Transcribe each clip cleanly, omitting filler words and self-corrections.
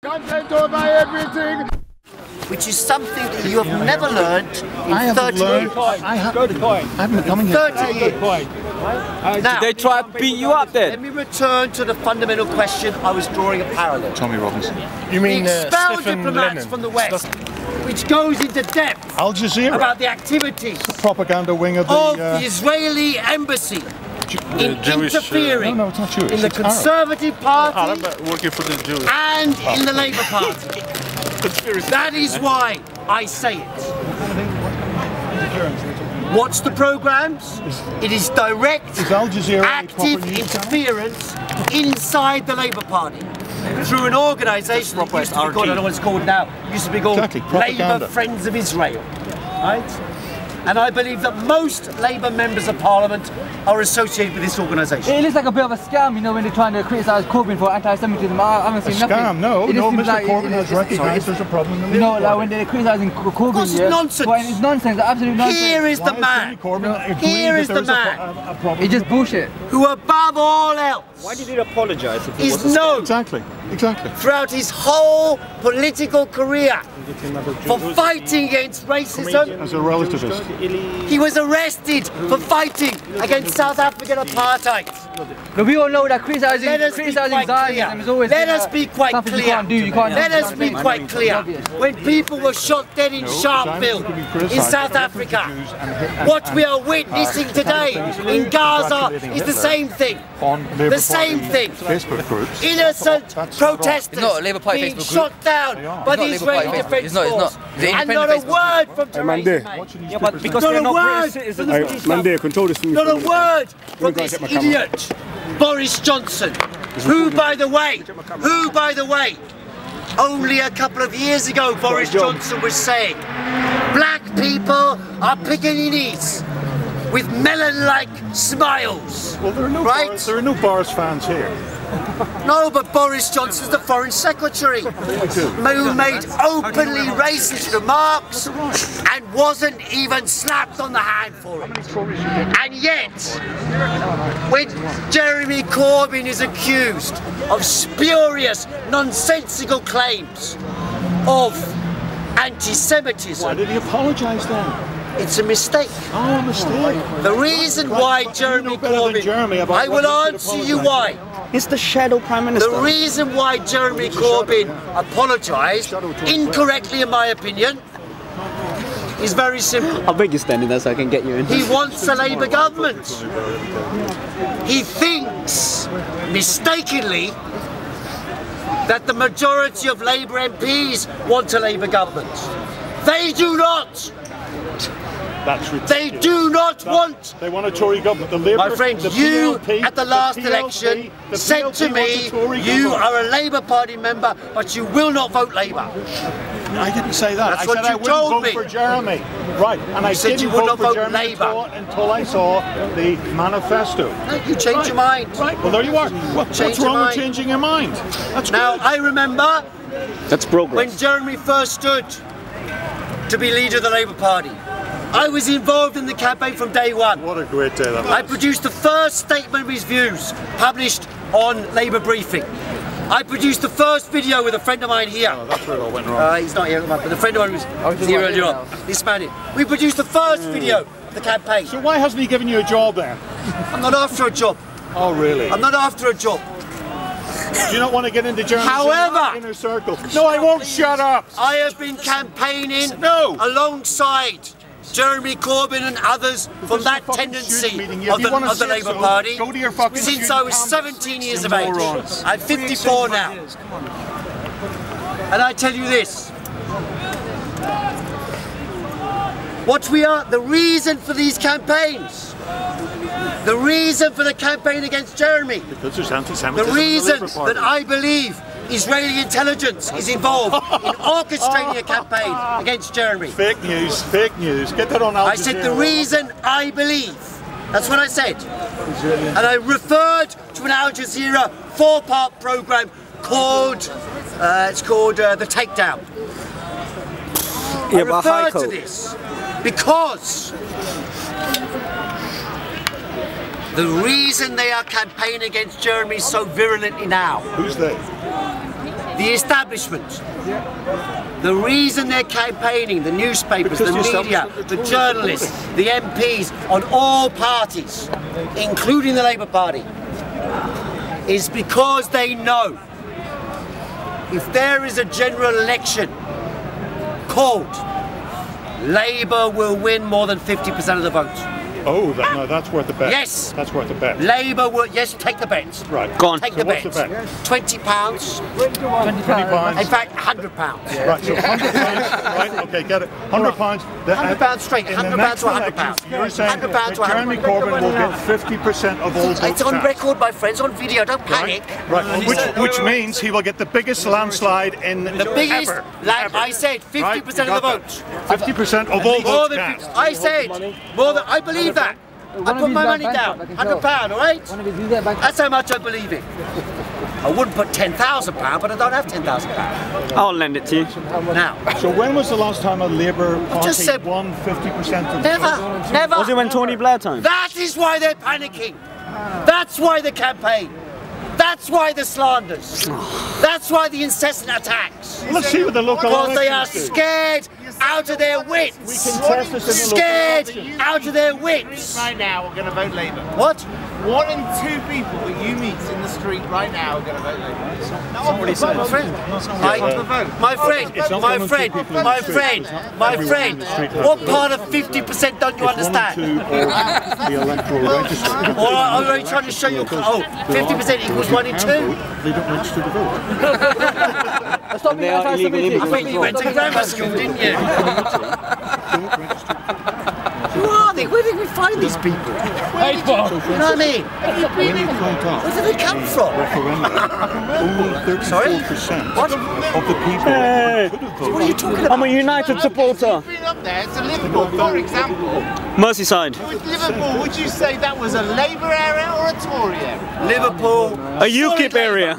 Content over everything. Which is something that you have never learned in 30 years. I haven't been coming here. 30 years. Now, did they try to beat you up then? Let me return to the fundamental question. I was drawing a parallel. Tommy Robinson. You mean The expelled Stephen diplomats Lennon from the West, which goes into depth Al Jazeera. about the activities Propaganda wing of the Israeli embassy in interfering No, it's not Jewish. in the It's Arab. Conservative Party Arab working for the Jews. and in the Labour Party. That is why I say it. What's the programmes? It is direct, Al Jazeera active interference inside the Labour Party through an organisation that used to be called, I don't know what it's called now, it used to be called Labour Friends of Israel. Right? And I believe that most Labour members of Parliament are associated with this organisation. It looks like a bit of a scam, you know, when they're trying to criticise Corbyn for anti-Semitism. I haven't seen nothing. Scam? No, Mr. Like, Corbyn has recognised there's a problem in the Labour No, like Party. when they're criticising Corbyn, It's nonsense. Well, it's nonsense, absolute nonsense. Here is the man. Here is the man. It's just bullshit. Who above all else Why did he apologise if he is was known Exactly. throughout his whole political career for fighting against racism? As a relativist. He was arrested for fighting against South African apartheid. But we all know that criticising Let us be quite Zionism is always Let us be quite something clear. you can't do. You can't Let us be quite clear. When people were shot dead in Sharpeville, in South Africa, what we are witnessing today in Gaza is the same thing. The same thing. Facebook groups. Innocent protesters not a Labour Party being Facebook group. shot down by the Israeli Defence Force. And not a word from Theresa May. Yeah, but because Not they're a not word British from citizens. the British government. Not a word from this idiot, Boris Johnson, who, by the way, only a couple of years ago, Boris Johnson was saying, black people are Pekingese with melon-like smiles. Well, there are no Boris fans here. No, but Boris Johnson's the Foreign Secretary, who made openly racist remarks and wasn't even slapped on the hand for it. And yet, when Jeremy Corbyn is accused of spurious, nonsensical claims of anti-Semitism, Why did he apologise then? it's a mistake. Oh, a mistake. The reason why Jeremy Corbyn, I will answer you why. He's the shadow prime minister. The reason why Jeremy Corbyn apologised, incorrectly in my opinion, is very simple. How big you standing there so I can get you in? He wants a Labour government. He thinks, mistakenly, that the majority of Labour MPs want a Labour government. They do not. That's ridiculous. They do not want. They want a Tory government. The Labour, My friend, the you PLP, at the last PLP, election the said PLP to me, wants a Tory you government. are a Labour Party member, but you will not vote Labour. I didn't say that. That's I what said you I wouldn't told vote me. for Jeremy. Right, and I said didn't you would not for vote Jeremy Labour. until I saw the manifesto. No, you changed your mind. Right, well there you are. What's Change your wrong with mind. changing your mind? That's Now, good. I remember That's progress. when Jeremy first stood to be leader of the Labour Party. I was involved in the campaign from day one. What a great day that was. I produced the first statement of his views, published on Labour Briefing. I produced the first video with a friend of mine here. Oh, that's where it all went wrong. He's not here, but a friend of mine was here earlier on. This man here. We produced the first video of the campaign. So why hasn't he given you a job then? I'm not after a job. Oh really? I'm not after a job. Do you not want to get into Germany's However- inner circle? No, I won't shut up! I have been campaigning No. alongside Jeremy Corbyn and others from is that a fucking tendency student meeting. of If you wanna the say Labour so, Party go to your fucking since student I was council. 17 years of age. Morons. I'm 54 now. And I tell you this. The reason for these campaigns, the reason for the campaign against Jeremy, Because there's anti-Semitism the reason in the Labour Party. that I believe Israeli intelligence is involved in orchestrating a campaign against Jeremy. Fake news, fake news. Get that on Al Jazeera. I said the reason I believe. That's what I said. And I referred to an Al Jazeera 4-part program called, The Takedown. Yeah, I but referred Heiko, to this because the reason they are campaigning against Jeremy so virulently now Who's they? the establishment. The reason they're campaigning, the newspapers, the media, the journalists, the MPs on all parties, including the Labour Party, is because they know if there is a general election called, Labour will win more than 50% of the vote. Oh, no, that's worth a bet. Yes. That's worth a bet. Labour will, yes, take the bet. Right. Go on. Take So the what's bet. the bet? £20. £20. In fact, £100. Right, so £100, right? Okay, get it. £100. £100 straight, £100 to £100. You're saying £100 to Jeremy Corbyn will get 50% of all votes It's on cast. record, my friends, on video, don't panic. Right, which means he will get the biggest landslide in The biggest, ever. like I said, 50% of the votes. 50% of all More votes than cast. I said, more than, I believe that. I put my money down, £100, all right? That's how much I believe it. I wouldn't put £10,000, but I don't have £10,000 I'll lend it to you. now. So when was the last time a Labour party just said- won 50% of Never, never. Was it when Tony Blair time? That is why they're panicking. That's why the campaign. That's why the slanders. That's why the incessant attacks. Well, let's see what the local Because they are elections do. scared out of their wits. We can test this in the local Scared elections. out of their wits. Right now, are going to vote Labour. What? 1 in 2 people that you meet in the street right now are going to vote Labour. My friend, my friend, It's not my one or two friend, people in my the street. friend, my friend. What part of 50% don't you understand? The electoral register. Or are you trying to show you? Oh, 50% equals 1 in 2. They don't register to vote. Stop They are illegal I think you went to grammar school, didn't you? Who are they? Where did we find these people? You know what I mean? Where did they come from? Only 34% What? of the people Hey. could have What are voted. you talking about? I'm a United supporter. Been up there to Liverpool, for example. Merseyside. With Liverpool, would you say that was a Labour area or a Tory area? Liverpool. A UKIP area.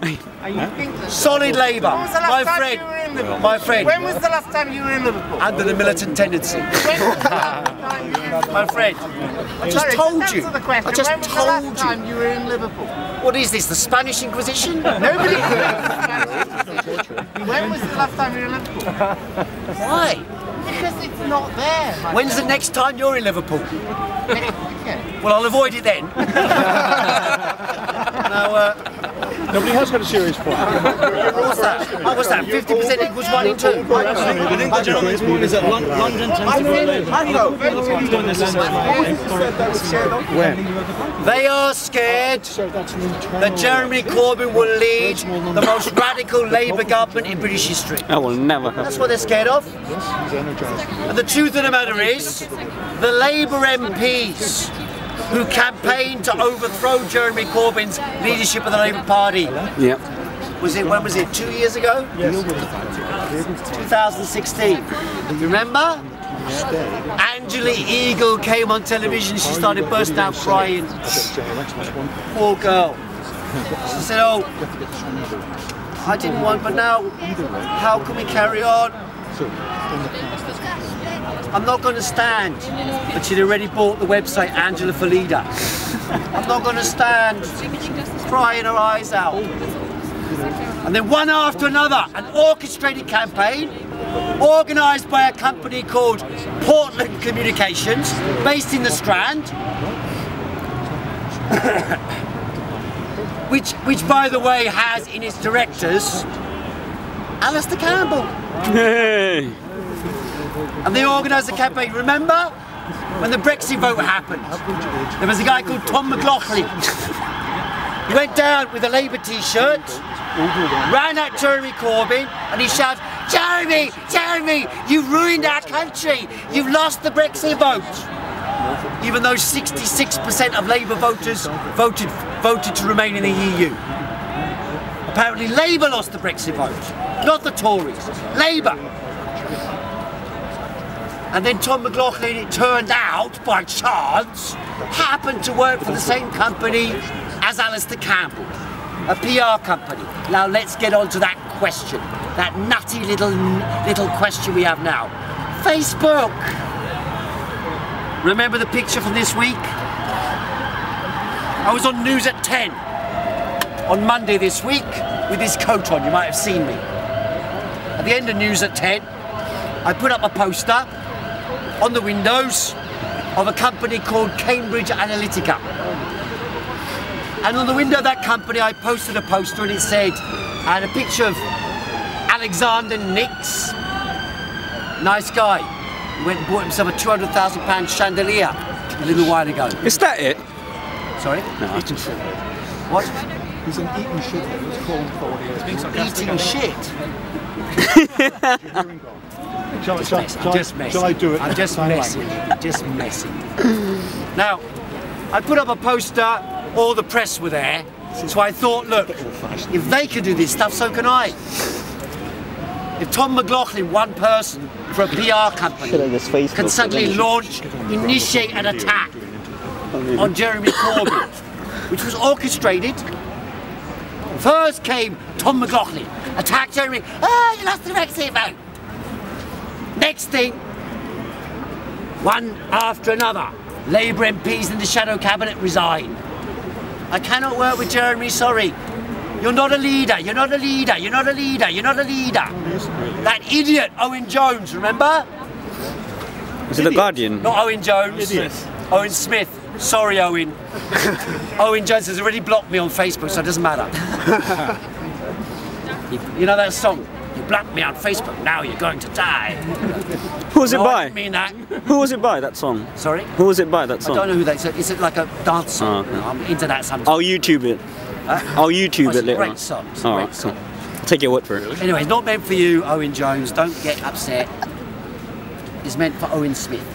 And you think that... Solid Labour. When was the last My time friend. you were in Liverpool? My friend. When was the last time you were in Liverpool? Under the militant tendency. When was the last time you were in Liverpool? My friend. I just Sorry, told just you. answer the question. I just When was the told last you. time you were in Liverpool? What is this, the Spanish Inquisition? Nobody When was the last time you were in Liverpool? Why? Because it's not there. my When's the next time you're in Liverpool? friend. Okay. Well, I'll avoid it then. Now, Nobody has got a serious point. what's that? Oh, what's that? 50% equals 1 in 2. I think the gentleman's point is that London tends to be They are scared that Jeremy Corbyn will lead the most radical Labour government in British history. I will never have. That's what they're scared of. And the truth of the matter is, the Labour MPs who campaigned to overthrow Jeremy Corbyn's leadership of the Labour Party, Yeah. when was it, 2 years ago? 2016. Remember? Angela Eagle came on television, she started bursting out crying. Poor girl. She said, oh, I didn't want, but now, how can we carry on? I'm not going to stand. But she'd already bought the website Angela for Leader. I'm not going to stand, crying her eyes out. And then one after another, an orchestrated campaign organised by a company called Portland Communications, based in the Strand, which by the way has in its directors Alistair Campbell. Hey. And they organised a campaign. Remember when the Brexit vote happened? There was a guy called Tom McLaughlin. He went down with a Labour t-shirt, ran at Jeremy Corbyn, and he shouted, "Jeremy, Jeremy, you ruined our country. You've lost the Brexit vote." Even though 66% of Labour voters voted to remain in the EU. Apparently Labour lost the Brexit vote, not the Tories. Labour. And then Tom McLaughlin, it turned out, by chance, happened to work for the same company as Alistair Campbell, a PR company. Now let's get on to that question, that nutty little question we have now. Facebook. Remember the picture from this week? I was on News at 10 on Monday this week. with his coat on. You might have seen me. At the end of News at 10, I put up a poster on the windows of a company called Cambridge Analytica. And on the window of that company, I posted a poster and it said, I had a picture of Alexander Nix, nice guy. He went and bought himself a £200,000 chandelier a little while ago. Is that it? Sorry? No. What? He's an eating shit. Let's call him for what he is. Being sarcastic. Eating shit? Shall I do it? I'm just messing. Just messing. Now, I put up a poster, all the press were there, so I thought, look, if they can do this stuff, so can I. If Tom McLaughlin, one person for a PR company, can suddenly launch, initiate an attack on Jeremy Corbyn, which was orchestrated. First came Tom McLaughlin, attacked Jeremy, oh, you lost the Brexit vote. Next thing, one after another, Labour MPs in the shadow cabinet resign. I cannot work with Jeremy, sorry. You're not a leader, you're not a leader, you're not a leader, you're not a leader. That idiot, Owen Jones, remember? Is it The Guardian? Not Owen Jones, Owen Smith. Sorry, Owen. Owen Jones has already blocked me on Facebook, so it doesn't matter. You know that song? You blocked me on Facebook, now you're going to die. Who was it No, by? I didn't mean that. Who was it by, that song? Sorry? Who was it by, that song? I don't know who that is. Is it like a dance song? Oh, okay. I'm into that sometimes. I'll YouTube it. I'll YouTube it's it a later great on. song. It's a Alright, great cool. song. I'll take your word for it. Anyway, it's not meant for you, Owen Jones. Don't get upset. It's meant for Owen Smith.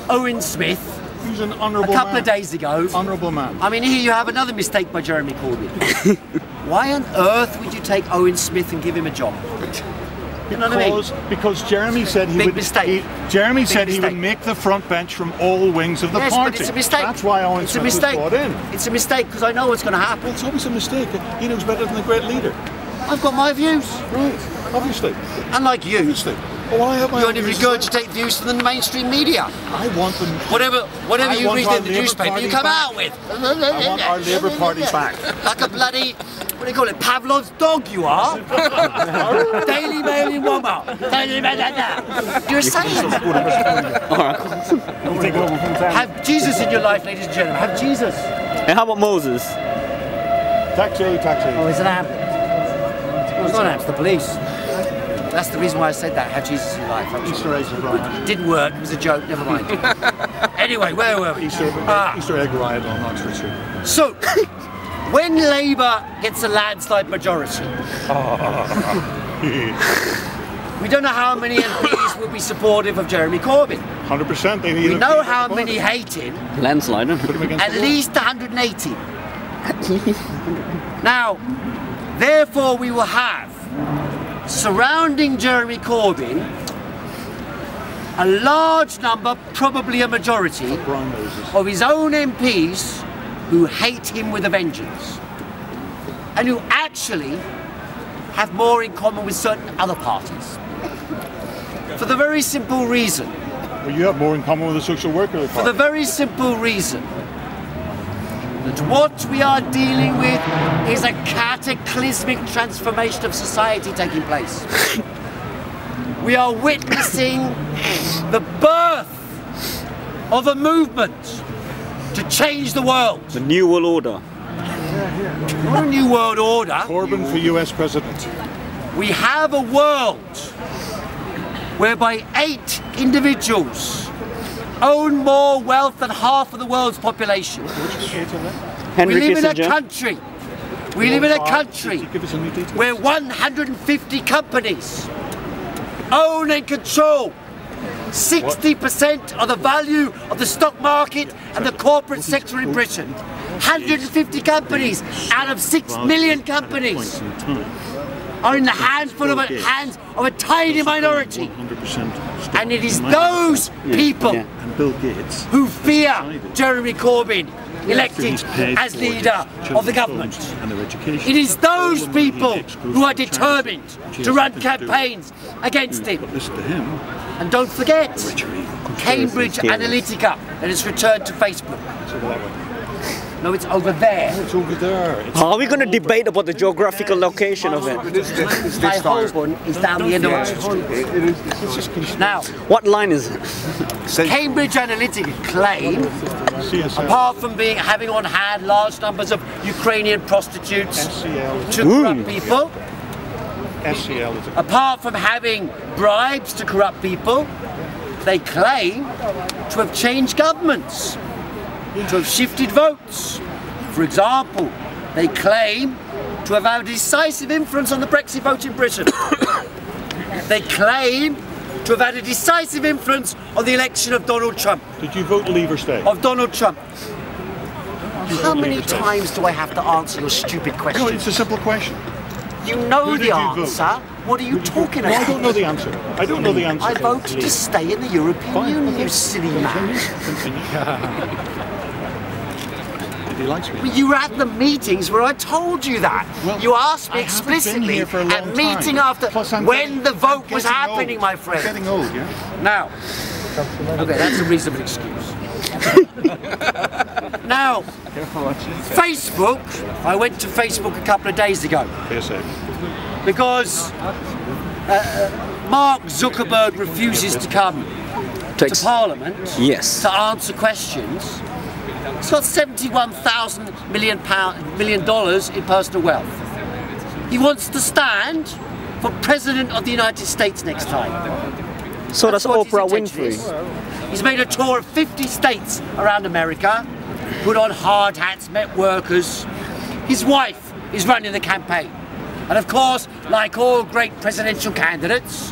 Owen Smith, He's an honourable a couple man. of days ago. Honourable man. I mean, here you have another mistake by Jeremy Corbyn. Why on earth would you take Owen Smith and give him a job? You know what I mean? Because Jeremy said he Big would. mistake. Jeremy Big said he mistake. would make the front bench from all wings of the Yes, party. but it's a mistake. That's why Owen It's a Smith was mistake. brought in. It's a mistake because I know what's going to happen. It's always a mistake. He knows better than the great leader. I've got my views. Right. Obviously. Unlike you, Obviously. Oh, I have my you own only views. regurgitate views from the mainstream media. I want them. Whatever I you want read our in the Labour newspaper, Party you come back. out with. I want our Labour Party back. Like a bloody, what do you call it, Pavlov's dog you are. Daily Mail in Womar. You're a Satan. Have Jesus in your life, ladies and gentlemen. Have Jesus. And how about Moses? Taxi. Oh, it's an amp. It's not an amp, it's the police. That's the reason why I said that. Have Jesus in your life. Easter eggs are right. Didn't work. It was a joke. Never mind. Anyway, where were we? Easter egg riot on Oxford Street. So, when Labour gets a landslide majority, we don't know how many MPs will be supportive of Jeremy Corbyn. 100%. They need. We know how many hate him. Landslide, Put him against At the wall. least 180. Now, therefore, we will have surrounding Jeremy Corbyn a large number, probably a majority, Brown noses. of his own MPs who hate him with a vengeance and who actually have more in common with certain other parties. For the very simple reason, Well, you have more in common with the social worker. for the very simple reason that what we are dealing with is a cataclysmic transformation of society taking place. We are witnessing the birth of a movement to change the world. The New World Order. Not a new world order. Corbyn for US president. We have a world whereby 8 individuals own more wealth than half of the world's population. Henry We live in a Kissinger. country. We live in a country Give us any details. where 150 companies own and control 60% of the value of the stock market and the corporate sector in Britain. 150 companies out of 6 million companies are in the hands of a tiny minority. 100%. And it is those people And Bill Gates. who fear Jeremy Corbyn elected as leader of the government. And their education. It is those people who are determined to run campaigns against him. But listen to him. And don't forget, Cambridge Yeah. Analytica that has returned to Facebook. So that way. No, it's over there. It's over there. Are we going to debate about the geographical location of it? My Holborn is down the end of it. Now, What line is it? Cambridge Analytica claim, apart from having on hand large numbers of Ukrainian prostitutes to corrupt people, apart from having bribes to corrupt people, they claim to have changed governments, to have shifted votes. For example, they claim to have had a decisive influence on the Brexit vote in Britain. They claim to have had a decisive influence on the election of Donald Trump. Did you vote Leave or Stay? Of Donald Trump. How many times do I have to answer your stupid question? No, it's a simple question. You know Who the did you answer. vote? What are you talking No, I about? don't know the answer. I don't know the answer. I voted to stay in the European Union, you silly man. He likes me. You were at the meetings where I told you that. Well, You asked me I haven't been explicitly here for a long at meeting time. after Plus, I'm when the vote was getting happening, old. my friend. I'm getting old, yeah? Now, okay, that's a reasonable excuse. Now, Facebook, I went to Facebook a couple of days ago because Mark Zuckerberg refuses to come to Parliament Yes. to answer questions. He's got $71,000 million in personal wealth. He wants to stand for President of the United States next time. So does That's what his Oprah intention Winfrey. is. He's made a tour of 50 states around America, put on hard hats, met workers. His wife is running the campaign. And of course, like all great presidential candidates,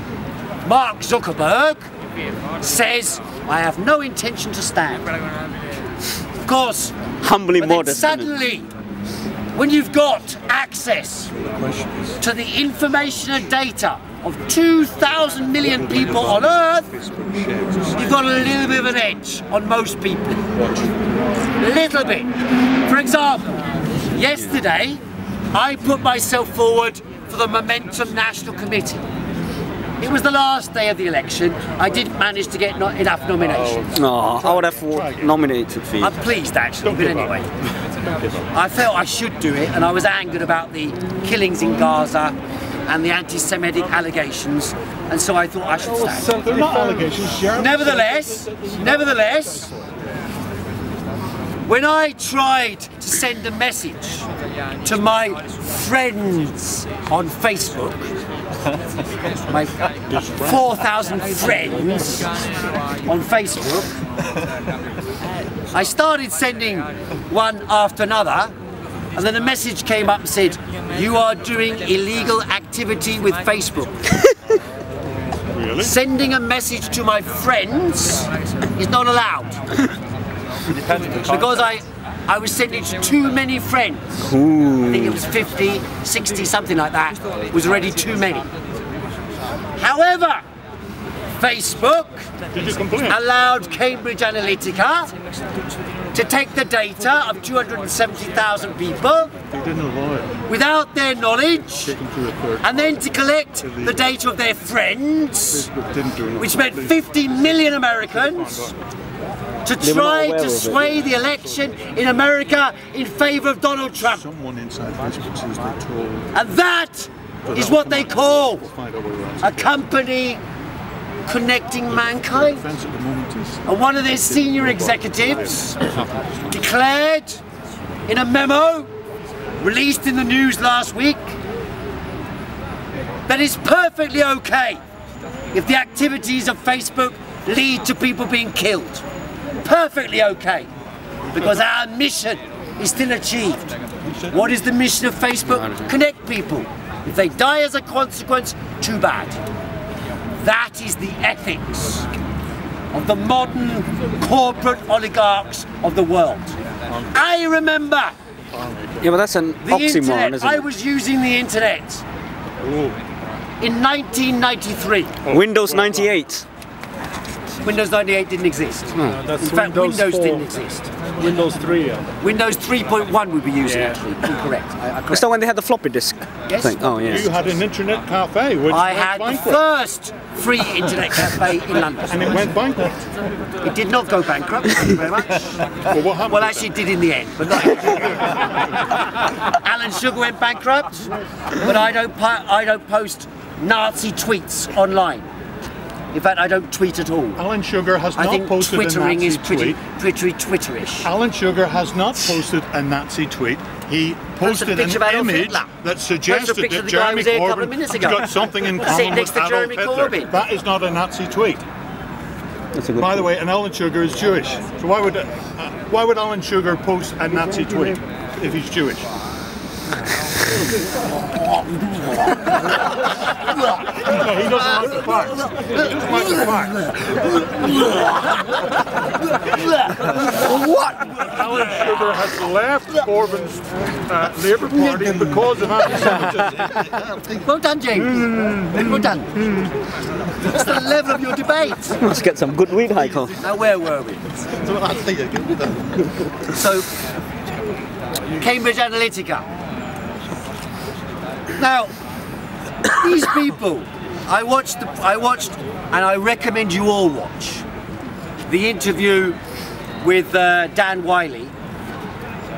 Mark Zuckerberg says, I have no intention to stand. Of course, Humbly but then modest. isn't it? suddenly, when you've got access to the information and data of 2,000 million people on Earth, you've got a little bit of an edge on most people. A little bit. For example, yesterday, I put myself forward for the Momentum National Committee. It was the last day of the election. I didn't manage to get enough nominations. No, I would have nominated for you. I'm pleased actually, but anyway. I felt I should do it, and I was angered about the killings in Gaza and the anti-Semitic allegations, and so I thought I should stand. They're not allegations, Jeremy. Nevertheless, when I tried to send a message to my friends on Facebook, my 4,000 friends on Facebook, I started sending one after another, and then a message came up and said, you are doing illegal activity with Facebook. Really? Sending a message to my friends is not allowed. Because I was sending to too many friends. I think it was 50, 60, something like that. It was already too many. However, Facebook allowed Cambridge Analytica to take the data of 270,000 people without their knowledge, and then to collect the data of their friends, which meant 50 million Americans, to try to sway the election in America in favour of Donald Trump. And that is what they call a company connecting mankind. And one of their senior executives declared in a memo released in the news last week that it's perfectly okay if the activities of Facebook lead to people being killed. Perfectly okay, because our mission is still achieved. What is the mission of Facebook? Connect people. If they die as a consequence, too bad. That is the ethics of the modern corporate oligarchs of the world. I remember Yeah, but that's an the oxymoron, internet. isn't I it? was using the internet in 1993. Windows 98. Windows 98 didn't exist. That's In fact, Windows 4. didn't exist. Windows 3. Windows 3.1 we'd be using, actually. Incorrect. Is that when they had the floppy disk Yes. thing? Oh, yeah. You had an internet cafe, which I went had the bankrupt. first free internet cafe in London. And it went bankrupt. It did not go bankrupt, thank you very much. Well, what happened? Well, actually, it did in the end, but not. Alan Sugar went bankrupt, but I don't post Nazi tweets online. In fact, I don't tweet at all. Alan Sugar has I not think posted a Twittering Nazi is pretty tweet. Twitterish. Alan Sugar has not posted a Nazi tweet. He posted picture of an Adolf image Hitler. that suggested picture that of the guy who Jeremy was here a couple of Corbyn minutes has ago. got something in Sitting common next with to Jeremy Adolf Hitler. Corbyn. That is not a Nazi tweet. That's a good By the way, and Alan Sugar is Jewish. So why would Alan Sugar post a Nazi tweet if he's Jewish? No, he doesn't like the facts. He doesn't like the facts. What? Alan Sugar has left Corbyn's Labour Party because of anti-Semitism. Well done, James. Well done. What's the level of your debate? Let's get some good weed, Heiko. Now, where were we? So, Cambridge Analytica. Now, these people, I watched, and I recommend you all watch the interview with Dan Wiley.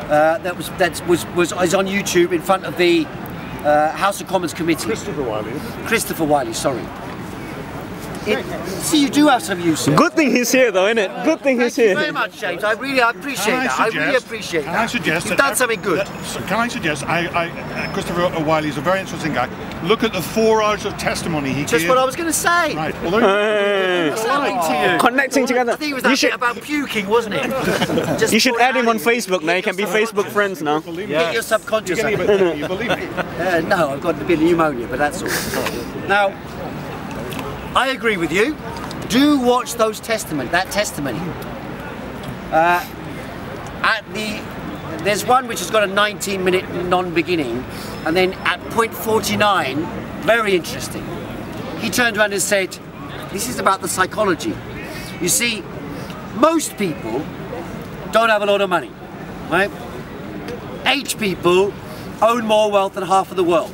That was on YouTube in front of the House of Commons committee. Christopher Wiley, sorry. See, you do have some use. Good thing he's here, though, isn't it? Good thing he's Thank you here. very much, James. I really appreciate that. I really appreciate that. Can I suggest You've that done something good. Can I suggest, Christopher Wiley is a very interesting guy. Look at the 4 hours of testimony he gave. Just what I was going to say. Right. Well, there What's happening to you? Connecting together. I think it was that bit about puking, wasn't it? Just You should pour it add him out. on Facebook now. You can be Facebook friends now. Get your subconscious out. you believe me? No, I've got a bit of pneumonia, but that's all. Now, I agree with you. Do watch that testimony. There's one which has got a 19-minute non-beginning, and then at point 49, very interesting. He turned around and said, "This is about the psychology. You see, most people don't have a lot of money, right? 8 people own more wealth than half of the world.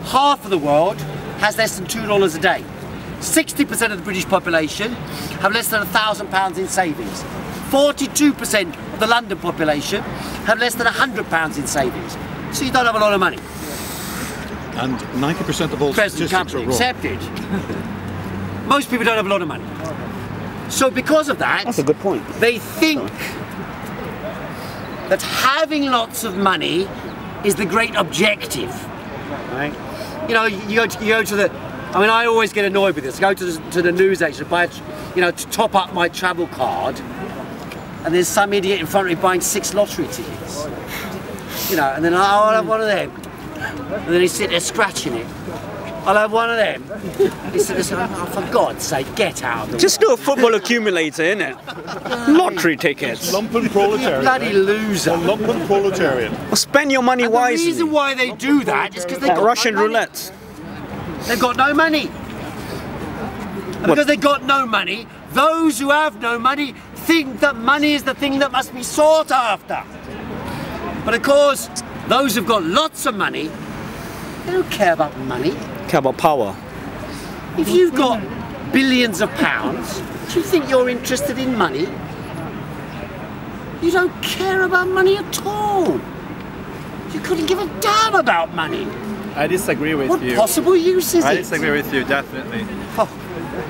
Half of the world has less than $2 a day. 60% of the British population have less than £1,000 in savings. 42% of the London population have less than £100 in savings. So you don't have a lot of money. And 90% of all Present statistics are company wrong. accepted. Most people don't have a lot of money. So because of that, That's a good point. they think that having lots of money is the great objective. Right? You know, you go to the. I mean, I always get annoyed with this. I go to the newsagent, buy, to top up my travel card, and there's some idiot in front of me buying 6 lottery tickets. You know, and then I'll have one of them, and then he's sitting there scratching it. I'll have one of them. He's sitting there saying, "Oh, for God's sake, get out of the Just do a football accumulator, innit? Lottery tickets. Lumpen proletariat. bloody loser." Lumpen proletariat. Well, spend your money And the wisely. reason why they do that is because they've Like got Russian no money. roulette. They've got no money. And because they've got no money, those who have no money think that money is the thing that must be sought after. But of course, those who've got lots of money, they don't care about money. Care about power. If you've got billions of pounds, do you think you're interested in money? You don't care about money at all. You couldn't give a damn about money. I disagree with What you. possible use is I it? disagree with you, definitely. Oh,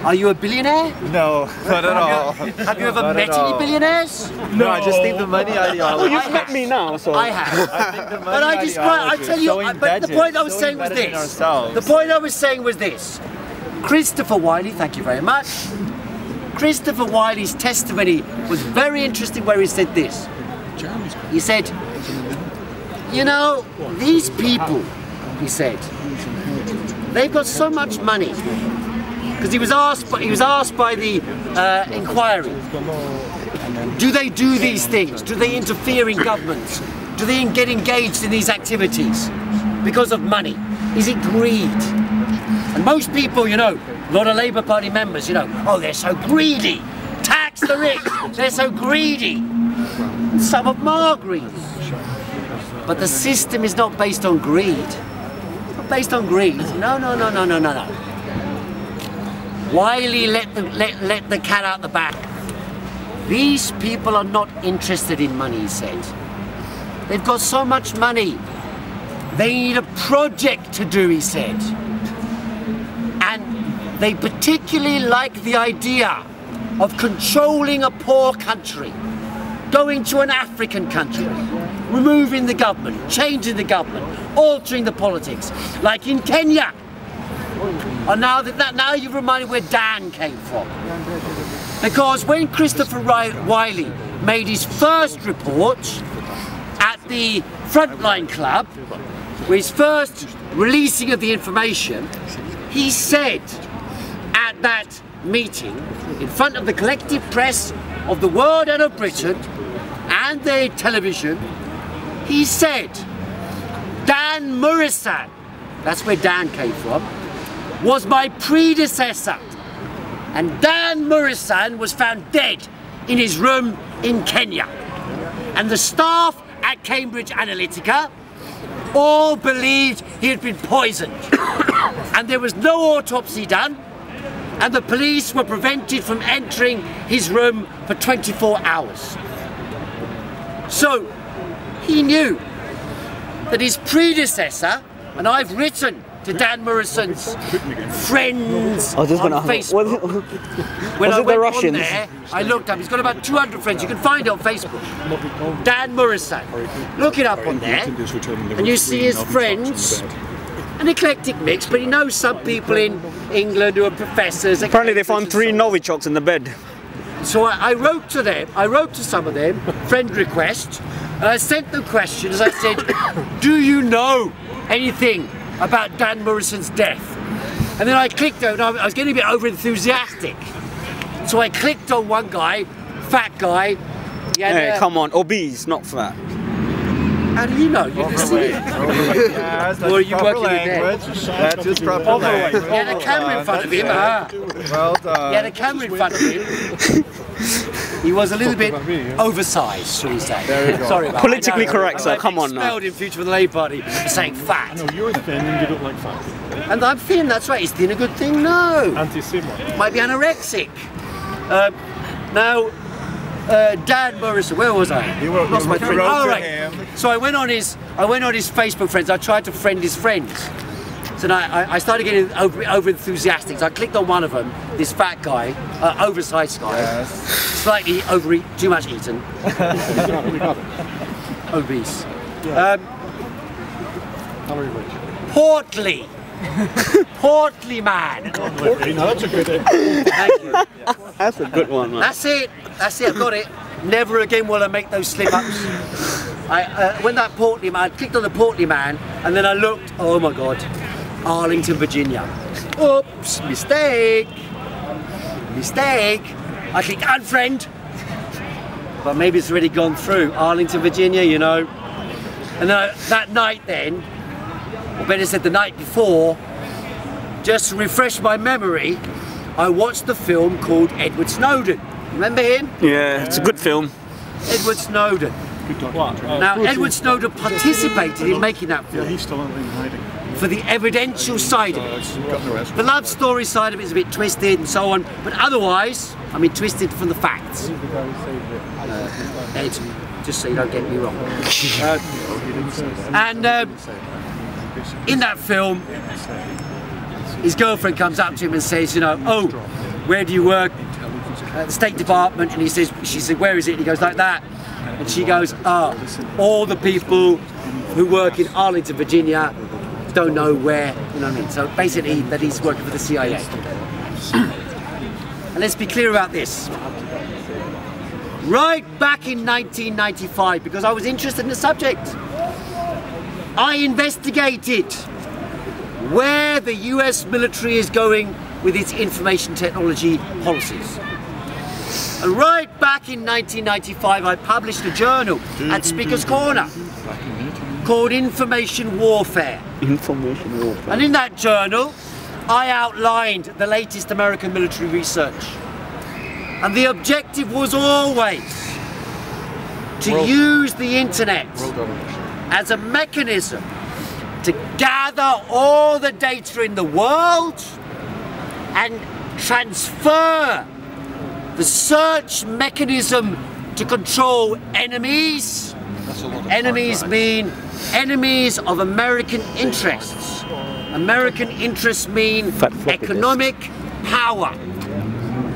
are you a billionaire? No, not at all. Have you ever Not met at any all. billionaires? No, I just think the money ideology. You've met me now, so. I have. I think the money But I ideology tell is you, so but the embedded, point I was so saying was embedded in this. ourselves. The point I was saying was this. Christopher Wiley, thank you very much. Christopher Wiley's testimony was very interesting where he said this. He said, you know, these people, he said, they've got so much money. Because he was asked by the inquiry, do they do these things? Do they interfere in governments? Do they get engaged in these activities because of money? Is it greed? And most people, you know, a lot of Labour Party members, you know, oh, they're so greedy. tax the rich. They're so greedy. Some of them are greedy. But the system is not based on greed. It's not based on greed. No. Wiley let the cat out the bag. These people are not interested in money, he said. They've got so much money. They need a project to do, he said. And they particularly like the idea of controlling a poor country, going to an African country, removing the government, changing the government, altering the politics, like in Kenya. And now you've reminded where Dan came from. Because when Christopher Wiley made his first report at the Frontline Club, with his first releasing of the information, he said at that meeting, in front of the collective press of the world and of Britain, and their television, he said, Dan Murisan, that's where Dan came from, was my predecessor. And Dan Murisan was found dead in his room in Kenya. And the staff at Cambridge Analytica all believed he had been poisoned. And there was no autopsy done, and the police were prevented from entering his room for 24 hours. So he knew that his predecessor, and I've written to Dan Murisan's friends on Facebook. When I went on there, I looked up, he's got about 200 friends, you can find it on Facebook. Dan Murisan. Look it up on there, and you see his friends, an eclectic mix, but he knows some people in England who are professors. Apparently they found 3 Novichoks in the bed. So I wrote to them, I wrote to some of them, friend request, and I sent them questions. I said, do you know anything about Dan Murisan's death? And then I clicked on, I was getting a bit over enthusiastic. So I clicked on one guy, fat guy. Hey, come on, obese, not fat. How do you know? You can see it. Or are you working with them? That's just proper language. He had a camera in front of him. Well done. He had a camera in front of him. He was a little bit oversized, shall we say. Sorry about Politically correct, sir. Come on now. Expelled in future for the Labour Party for saying fat. No, you're thin and you don't like fat. And I'm thin, that's right. Is thin a good thing? No. Anti-Semite. Might be anorexic. Now, Dan Murisan, where was I? Lost my thread. Oh, right. So I went on his Facebook friends. I tried to friend his friends. So now I started getting over enthusiastic. So I clicked on one of them, this fat guy, oversized guy, slightly too much eaten, obese, portly. Portly man. Portly, no, that's a good thing. Thank you. That's a good one, man. That's it, I've got it. Never again will I make those slip-ups. When that portly man, I clicked on the portly man, and then I looked, oh my God, Arlington, Virginia. Oops, mistake. I clicked unfriend. But maybe it's already gone through. Arlington, Virginia, you know. And then that night then, or better said the night before, just to refresh my memory, I watched the film called Edward Snowden. Remember him? Yeah, it's a good film. Edward Snowden. Now, Edward Snowden participated in making that film. Yeah, he's still in hiding. For the evidential side of it. The love story side of it is a bit twisted and so on, but otherwise, I mean twisted from the facts. Ed, just so you don't get me wrong. In that film, his girlfriend comes up to him and says, you know, oh, where do you work? At the State Department. And she said, where is it? And he goes like that. And she goes, all the people who work in Arlington, Virginia don't know where, you know what I mean? So basically that he's working for the CIA. And let's be clear about this. Right back in 1995, because I was interested in the subject, I investigated where the US military is going with its information technology policies. And right back in 1995, I published a journal at Speaker's Corner called Information Warfare. Information warfare. And in that journal, I outlined the latest American military research. And the objective was always to use the internet as a mechanism to gather all the data in the world and transfer the search mechanism to control enemies. Enemies mean enemies of American interests. American interests mean economic power,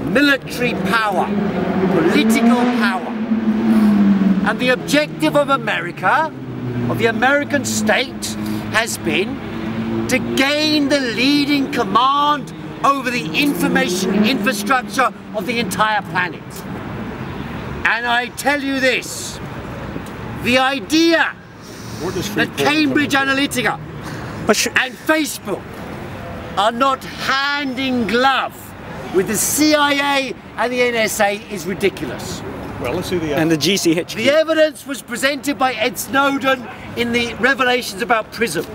military power, political power. And the objective of America, of the American state, has been to gain the leading command over the information infrastructure of the entire planet. And I tell you this, the idea that Cambridge Analytica and Facebook are not hand in glove with the CIA and the NSA is ridiculous. Well, let's see the And the GCHQ. The evidence was presented by Ed Snowden in the revelations about PRISM.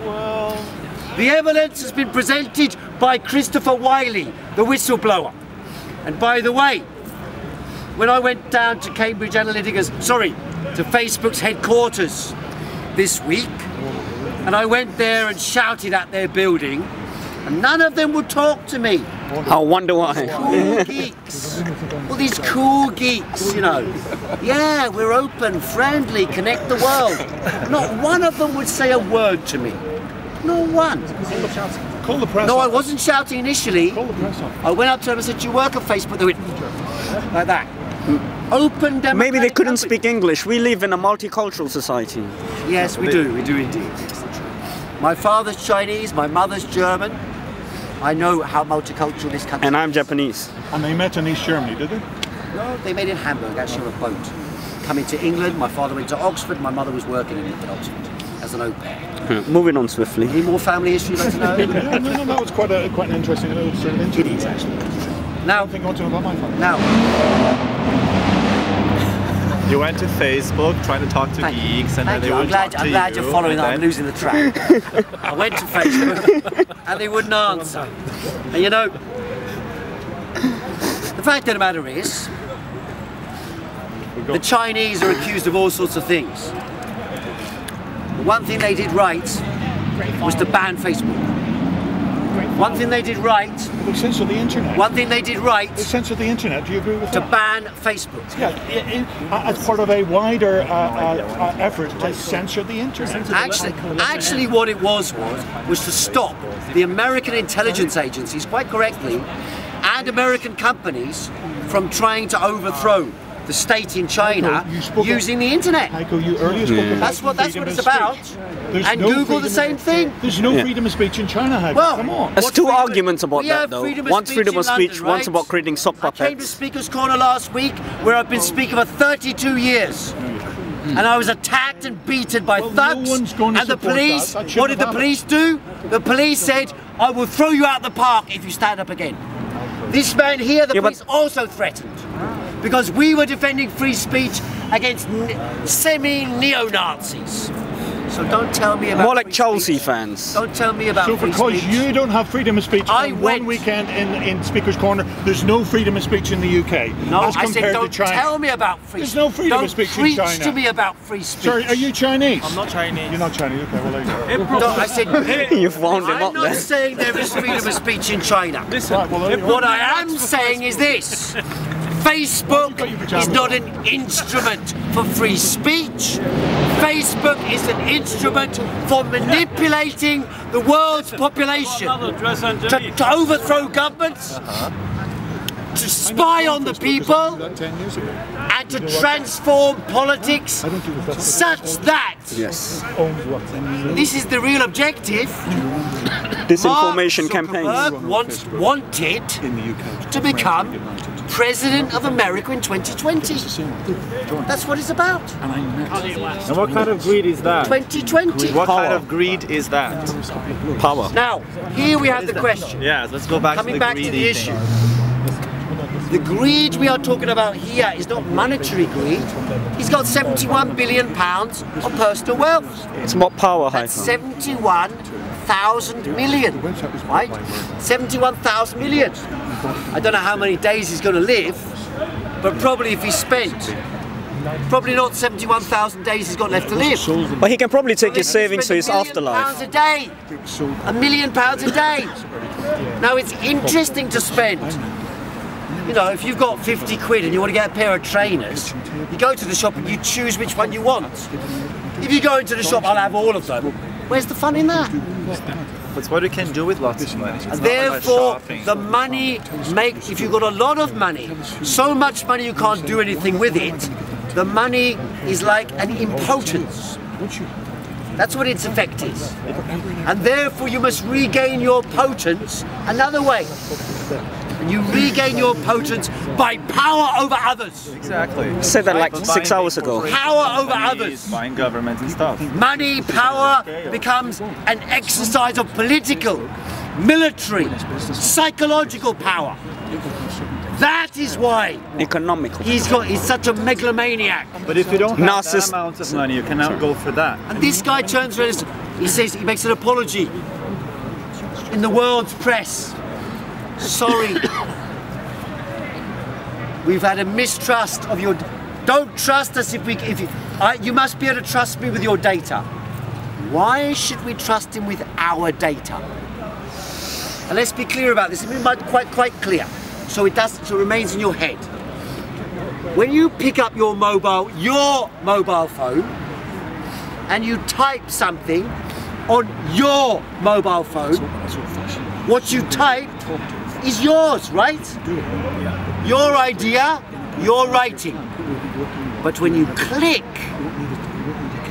The evidence has been presented by Christopher Wiley, the whistleblower. And by the way, when I went down to Cambridge Analytica's, to Facebook's headquarters this week, and I went there and shouted at their building, and none of them would talk to me. I wonder why. Cool geeks. All these cool geeks, you know. Yeah, we're open, friendly, connect the world. Not one of them would say a word to me. Not one. Call the press. No, I wasn't shouting initially. Call the press office. I went up to them and said, "Do you work on Facebook?" They went like that. Open democratic Maybe they couldn't country. speak English. We live in a multicultural society. Yes, we do indeed. Yes. My father's Chinese, my mother's German. I know how multicultural this country And I'm is. Japanese. And they met in East Germany, did they? No, they made it in Hamburg, actually on a boat. Coming to England, my father went to Oxford, my mother was working in Oxford as an au pair. Moving on swiftly. Any more family history you'd like to know? Yeah, no, that was quite an interesting little sort of interview. It is actually. Now, I think I want to know about my family. now, You went to Facebook trying to talk to geeks, and then thank they you. I'm would glad, talk to I'm glad you, you're following and that. I'm then- losing the track. I went to Facebook and they wouldn't answer. And you know, the fact of the matter is, the Chinese are accused of all sorts of things. The one thing they did right was to ban Facebook. One thing they did right. They censored the internet. One thing they did right. They censored the internet. Do you agree with To that? ban Facebook. Yeah, as part of a wider effort to censor the internet. Actually, what it was to stop the American intelligence agencies, quite correctly, and American companies from trying to overthrow the state in China using the internet. Heiko, you earlier spoke about That's what freedom it's of about. speech. There's And no Google freedom the of- same thing. There's no freedom of speech in China, Heiko. Well, Come on. There's What two freedom- arguments about we that have though. freedom of One's speech freedom in of speech, London, one's right? about creating sock I came to puppets. Speaker's Corner last week, where I've been speaker for 32 years. And I was attacked and beaten by thugs. one's going to And the support police, that. That what did the shouldn't police do? The police said, "I will throw you out the park if you stand up again." This man here, the Yeah, but- police also threatened. Because we were defending free speech against semi-neo-Nazis. So don't tell me about More like free Chelsea speech. fans. Don't tell me about So free because speech. you don't have freedom of speech I on went- one weekend in Speaker's Corner, there's no freedom of speech in the UK. No, as I said compared don't to China. tell me about free There's speech. no freedom Don't of speech in preach China. to me about free speech. Sorry, are you Chinese? I'm not Chinese. You're not Chinese, okay, well there you go. No, I said, You found him I'm up not there. saying there is freedom of speech in China. Right, well, there you go. What I am saying is this. Facebook is not an instrument for free speech. Facebook is an instrument for manipulating the world's population to overthrow governments, to spy on the people, That 10 years ago. and to transform politics such that Yes. this is the real objective. Disinformation Mark campaign. Zuckerberg wanted to become President of America in 2020. That's what it's about. And what kind of greed is that? 2020. What Power. kind of greed is that? Power. Now, here we have the question. Yeah, let's go back Coming to the back to greedy the issue. The greed we are talking about here is not monetary greed. He's got £71 billion of personal wealth. It's about power, That's Heiko. 71,000 million, right? 71,000 million. I don't know how many days he's going to live, but probably if he spent, probably not 71,000 days he's got left to live. But he can probably take his savings to his £1 million afterlife. a day. £1 million a day. Now it's interesting to spend. You know, if you've got 50 quid and you want to get a pair of trainers, you go to the shop and you choose which one you want. If you go into the shop, I'll have all of them. Where's the fun in that? That's what you can do with lots of money. It's Therefore, the money if you've got a lot of money, so much money you can't do anything with it, the money is like an impotence. That's what its effect is. And therefore you must regain your potence another way. And you regain your potence by power over others. Exactly. I said that like 6 hours ago. Power over others. Buying government and stuff. Money, power becomes an exercise of political, military, psychological power. That is why Economical. he's such a megalomaniac. But if you don't have that Narcissist. amount of money, you cannot go for that. And this guy turns around and he makes an apology in the world's press. Sorry, we've had a mistrust of your. Don't trust us you must be able to trust me with your data. Why should we trust him with our data? And let's be clear about this. Let me be quite clear, so it remains in your head. When you pick up your mobile phone, and you type something on your mobile phone, what you type is yours, right? Your idea, your writing. But when you click,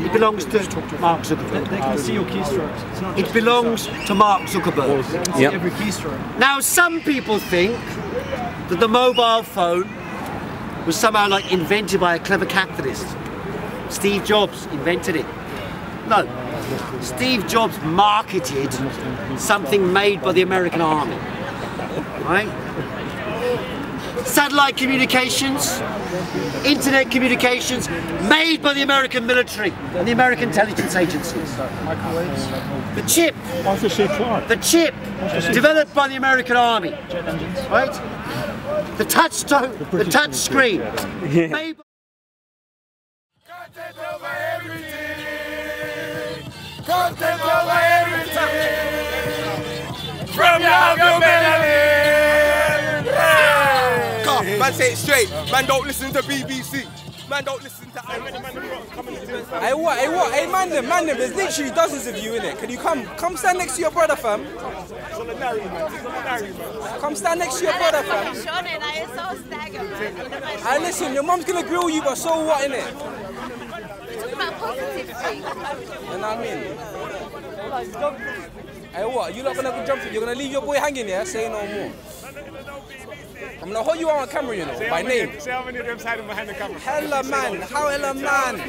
it belongs to Mark Zuckerberg. They can see your keystrokes. It belongs to Mark Zuckerberg. Yep. Every keystroke. Now some people think that the mobile phone was somehow like invented by a clever capitalist. Steve Jobs invented it. No. Steve Jobs marketed something made by the American Army. Right? Satellite communications, internet communications, made by the American military and the American intelligence agencies. The chip, developed by the American Army. Right? The touch screen, made by Content over everything. Content over everything. From your melanin. Man, say it straight. Man, don't listen to BBC. Man, don't listen to. Hey, what? Hey, man, there's literally dozens of you in it. Can you come stand next to your brother, fam? Come stand next to your brother, fam. Hey, listen, your mum's gonna grill you, but so what, innit? Talking about positive things. You know what I mean? Hey, what? You're not gonna go jump in? You're gonna leave your boy hanging, yeah? Say no more. I'm gonna hold you on camera, you know, by name. Say how many of them hiding behind the camera. Hella man, how hella man?